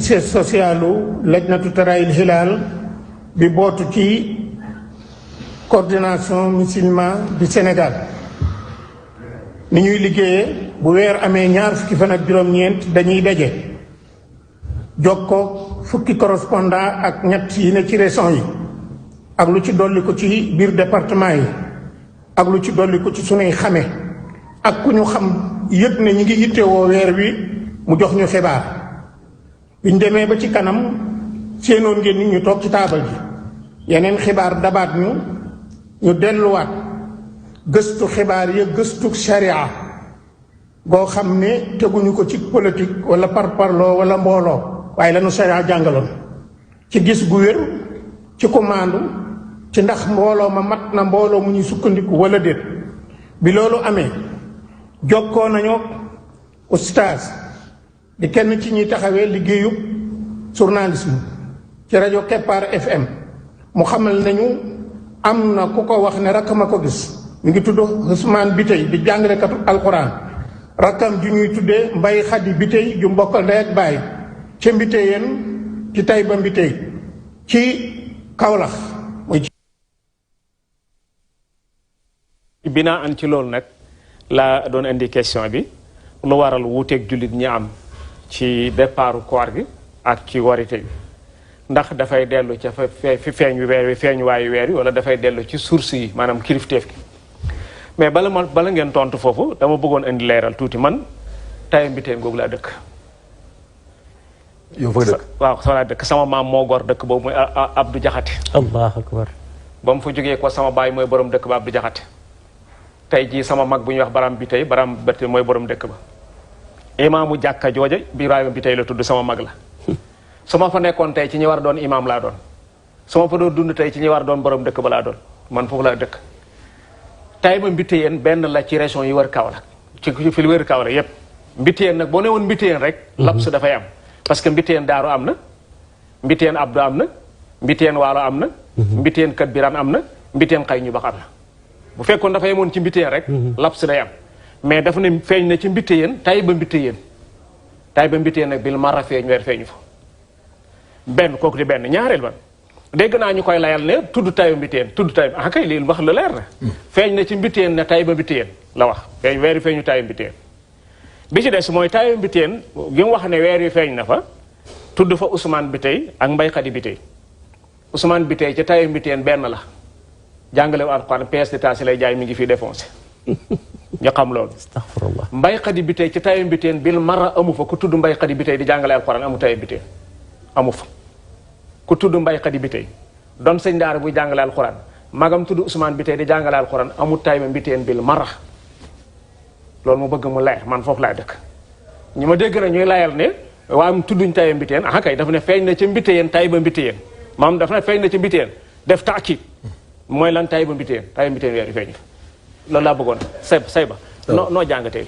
ci socialu lajnatu taraayil hilaal bi bootu ci coordination musulman du Sénégal ni ñuy liggéeyee bu weer amee ñaar fukki fan ak juróom-ñeent dañuy daje jokkoo fukki correspondant ak ñett yi ne ci région yi ak lu ci dolli ko ci biir département yi ak lu ci dolli ko ci sunuy xame ak ku ñu xam yëpp ne ñi ngi yittewoo weer wi mu jox ñu xibaar biñ demee ba ci kanam seenoon ngeen nit ñu toog ci taabal ji yeneen xibaar dabaat ñu delluwaat gëstu xibaar ya gëstu sharia goo xam ne teguñu ko ci politique wala parparloo wala mbooloo waaye lañu sharia jàngaloon ci gis gu wér ci commande ci ndax mbooloo ma mat na mbooloo mu ñuy sukkandiku wala déet bi loolu amee jokkoo nañoo oustaz di kenn ci ñuy taxawee liggéeyu journalisme ci rajo Keppaar FM mu xamal nañu am na ku ko wax ne rakkam a ko gis mi ngi tudd Ousmane Bitey di jàngalekatu alquran rakkam ju ñuy tuddee Mbay Xadi Bitey ju mbokkal ndey ak baay ca Mbiteyeen ci Tayba Mbitey ci Kawlax muy binaa an ci loolu nag laa doon indi question bi lu waral wuuteeg jullit ñi am ci départu koor gi ak ci warite bi ndax dafay dellu ca fi feeñ weer wi feeñ waayu weer wi wala dafay dellu ci source yi maanaam kilifteef gi mais bala ngeen tontu foofu dama bëggoon indi leeral tuuti man Tayba Mbiteyeen googu laa dëkk. yow fa dëkk waaw fa laa dëkk sama maam moo gor dëkk boobu mooy Abdou Jaxate. allahu akbar. ba mu fa jógee ko sama baay mooy borom dëkk ba Abdou Jaxate tey jii sama mag bu ñuy wax Baram Bitey Baram Bitey mooy borom dëkk ba imaamu jàkka jooja Ibrahima Bitey la tudd sama mag la su ma fa nekkoon tey ci ñi war a doon imaam laa doon su ma fa doon dund tey ci ñi war a doon borom dëkk ba laa doon man foofu laa dëkk. Tayba Mbiteyeen benn la ci région yi wër Kaolack ci fi lu wër Kaolack yépp Mbiteyeen nag boo ne woon Mbiteyeen rek laps dafay am parce que Mbiteyeen Daaru am na Mbiteyeen Abdou am na Mbiteyeen Waalo am na Mbiteyeen Kat Biraan am na Mbiteyeen Xay ñu bax am na bu fekkoon dafa yemoon ci Mbiteyeen rek laps day am mais dafa ne feeñ na ci Mbiteyeen Tayba Mbiteyeen Tayba Mbiteyeen nag bil mara feeñ weer feeñu fa benn kooku di benn ñaareel ba dégg naa ñu koy layal ne tudd Tayba Mbiteyeen tudd Tayba ah kay lii wax la leer na feeñ na ci Mbiteyeen ne Tayba Mbiteyeen la wax feeñ weer wi feeñu Tayba Mbiteyeen bi ci des mooy Tayba Mbiteyeen gi mu wax ne weer wi feeñ na fa tudd fa Ousmane Bitey ak Mbay Xadi Bitey Ousmane Bitey ca Tayba Mbiteyeen benn la jàngale wu alxuraan pièce d'état si lay jaay mi ngi fii défoncé nga xam loolu astaghfirullah Mbay Xadi Bitey ca Tayba Mbiteyeen bil mara amu fa ku tudd Mbay Xadi Bitey di jàngale alxuraan amu Tayba Mbiteyeen amu fa ku tudd Mbay Xadi Bitey doon sëñ daara buy jàngale alxuraan magam tudd Ousmane Bitey di jàngale alxuraan amu Tayba Mbiteyeen bil mara loolu mu bëgg mu leer man foofu laay dëkk ñi ma dégg na ñuy layal ne waaye tudduñ Tayba Mbiteyeen ah kay dafa ne feeñ na ca Mbiteyeen Tayba Mbiteyeen maam dafa ne feeñ na ca Mbiteyeen def taakid mooy lan Tayba Mbiteyeen weer yi feeñ loolu laa bëggoon sayba noo jàngatee